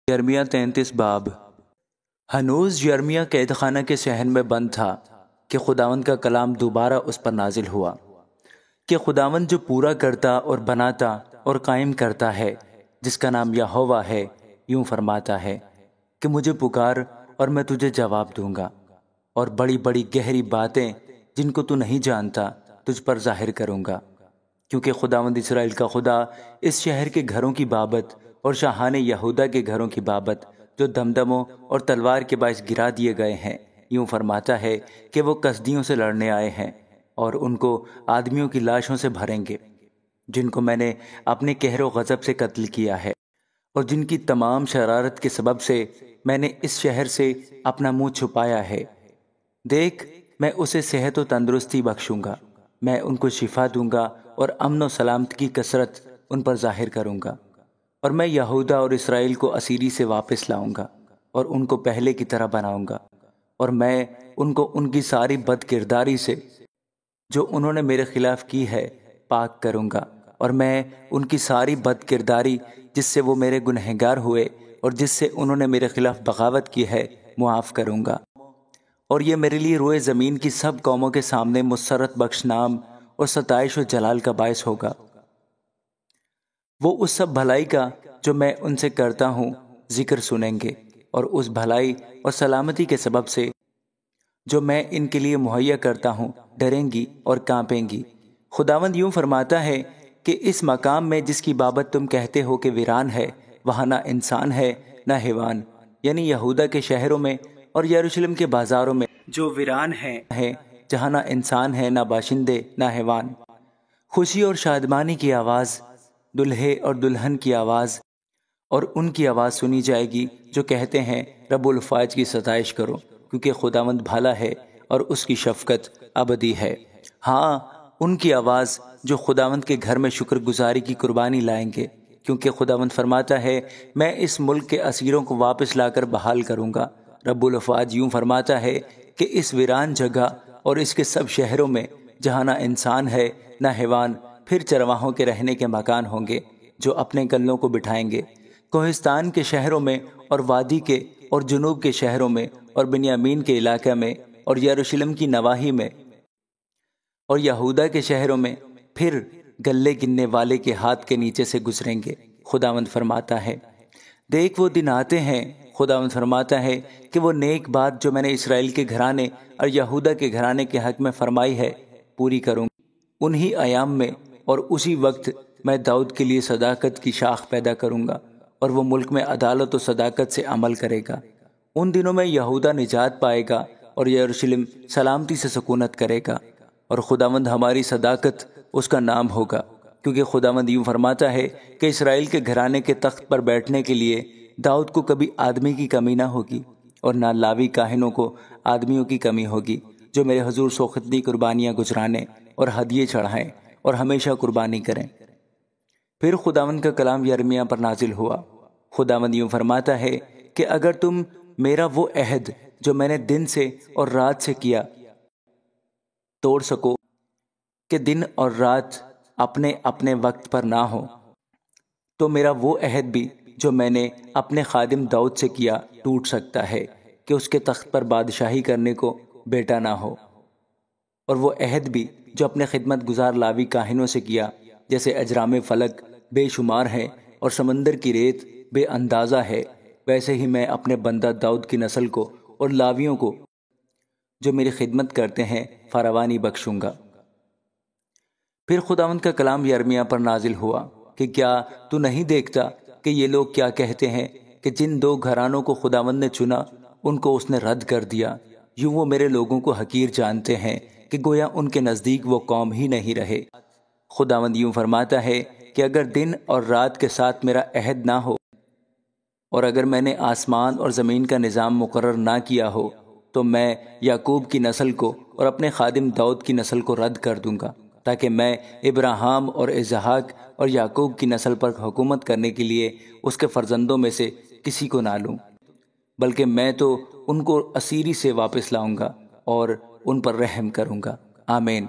یرمیہ 33 باب۔ ہنوز یرمیہ قید خانہ کے صحن میں بند تھا کہ خداوند کا کلام دوبارہ اس پر نازل ہوا کہ خداوند جو پورا کرتا اور بناتا اور قائم کرتا ہے، جس کا نام یہوہ ہے، یوں فرماتا ہے کہ مجھے پکار اور میں تجھے جواب دوں گا، اور بڑی بڑی گہری باتیں جن کو تو نہیں جانتا تجھ پر ظاہر کروں گا، کیونکہ خداوند اسرائیل کا خدا اس شہر کے گھروں کی بابت اور شاہان یہودا کے گھروں کی بابت جو دمدموں اور تلوار کے باعث گرا دیے گئے ہیں، یوں فرماتا ہے کہ وہ کسدیوں سے لڑنے آئے ہیں اور ان کو آدمیوں کی لاشوں سے بھریں گے، جن کو میں نے اپنے قہر و غضب سے قتل کیا ہے، اور جن کی تمام شرارت کے سبب سے میں نے اس شہر سے اپنا منہ چھپایا ہے۔ دیکھ، میں اسے صحت و تندرستی بخشوں گا، میں ان کو شفا دوں گا اور امن و سلامت کی کثرت ان پر ظاہر کروں گا، اور میں یہودا اور اسرائیل کو اسیری سے واپس لاؤں گا اور ان کو پہلے کی طرح بناؤں گا، اور میں ان کو ان کی ساری بد کرداری سے جو انہوں نے میرے خلاف کی ہے پاک کروں گا، اور میں ان کی ساری بد کرداری جس سے وہ میرے گنہگار ہوئے اور جس سے انہوں نے میرے خلاف بغاوت کی ہے معاف کروں گا، اور یہ میرے لیے روئے زمین کی سب قوموں کے سامنے مسرت بخش نام اور ستائش و جلال کا باعث ہوگا۔ وہ اس سب بھلائی کا جو میں ان سے کرتا ہوں ذکر سنیں گے، اور اس بھلائی اور سلامتی کے سبب سے جو میں ان کے لیے مہیا کرتا ہوں ڈریں گی اور کانپیں گی۔ خداوند یوں فرماتا ہے کہ اس مقام میں جس کی بابت تم کہتے ہو کہ ویران ہے، وہاں نہ انسان ہے نہ حیوان، یعنی یہودا کے شہروں میں اور یروشلم کے بازاروں میں جو ویران ہے، جہاں نہ انسان ہے نہ باشندے نہ حیوان، خوشی اور شادمانی کی آواز، دلہے اور دلہن کی آواز، اور ان کی آواز سنی جائے گی جو کہتے ہیں رب الفاظ کی ستائش کرو، کیونکہ خداوند بھلا ہے اور اس کی شفقت ابدی ہے۔ ہاں، ان کی آواز جو خداوند کے گھر میں شکر گزاری کی قربانی لائیں گے، کیونکہ خداوند فرماتا ہے میں اس ملک کے اسیروں کو واپس لا کر بحال کروں گا۔ رب الفاظ یوں فرماتا ہے کہ اس ویران جگہ اور اس کے سب شہروں میں جہاں نہ انسان ہے نہ حیوان، پھر چرواہوں کے رہنے کے مکان ہوں گے جو اپنے گلوں کو بٹھائیں گے، کوہستان کے شہروں میں اور وادی کے اور جنوب کے شہروں میں اور بنیامین کے علاقے میں اور یروشلم کی نواحی میں اور یہودا کے شہروں میں، پھر گلے گننے والے کے ہاتھ کے نیچے سے گزریں گے۔ خداوند فرماتا ہے دیکھ، وہ دن آتے ہیں، خداوند فرماتا ہے کہ وہ نیک بات جو میں نے اسرائیل کے گھرانے اور یہودا کے گھرانے کے حق میں فرمائی ہے پوری کروں گا۔ انہی ایام میں اور اسی وقت میں داؤد کے لیے صداقت کی شاخ پیدا کروں گا، اور وہ ملک میں عدالت و صداقت سے عمل کرے گا۔ ان دنوں میں یہودا نجات پائے گا اور یروشلم سلامتی سے سکونت کرے گا، اور خداوند ہماری صداقت اس کا نام ہوگا، کیونکہ خداوند یوں فرماتا ہے کہ اسرائیل کے گھرانے کے تخت پر بیٹھنے کے لیے داؤد کو کبھی آدمی کی کمی نہ ہوگی، اور نہ لاوی کاہنوں کو آدمیوں کی کمی ہوگی جو میرے حضور سوختنی قربانیاں گزرانے اور ہدیے چڑھائیں اور ہمیشہ قربانی کریں۔ پھر خداوند کا کلام یرمیہ پر نازل ہوا۔ خداوند یوں فرماتا ہے کہ اگر تم میرا وہ عہد جو میں نے دن سے اور رات سے کیا توڑ سکو کہ دن اور رات اپنے اپنے وقت پر نہ ہو، تو میرا وہ عہد بھی جو میں نے اپنے خادم داؤد سے کیا ٹوٹ سکتا ہے کہ اس کے تخت پر بادشاہی کرنے کو بیٹا نہ ہو، اور وہ عہد بھی جو اپنے خدمت گزار لاوی کاہنوں سے کیا، جیسے اجرام فلک بے شمار ہے اور سمندر کی ریت بے اندازہ ہے، ویسے ہی میں اپنے بندہ داؤد کی نسل کو اور لاویوں کو جو میری خدمت کرتے ہیں فراوانی بخشوں گا۔ پھر خداوند کا کلام یرمیہ پر نازل ہوا کہ کیا تو نہیں دیکھتا کہ یہ لوگ کیا کہتے ہیں کہ جن دو گھرانوں کو خداوند نے چنا ان کو اس نے رد کر دیا، یوں وہ میرے لوگوں کو حقیر جانتے ہیں کہ گویا ان کے نزدیک وہ قوم ہی نہیں رہے۔ خداوند یوں فرماتا ہے کہ اگر دن اور رات کے ساتھ میرا عہد نہ ہو، اور اگر میں نے آسمان اور زمین کا نظام مقرر نہ کیا ہو، تو میں یعقوب کی نسل کو اور اپنے خادم داؤد کی نسل کو رد کر دوں گا، تاکہ میں ابراہیم اور اسحاق اور یعقوب کی نسل پر حکومت کرنے کے لیے اس کے فرزندوں میں سے کسی کو نہ لوں، بلکہ میں تو ان کو اسیری سے واپس لاؤں گا اور ان پر رحم کروں گا۔ آمین۔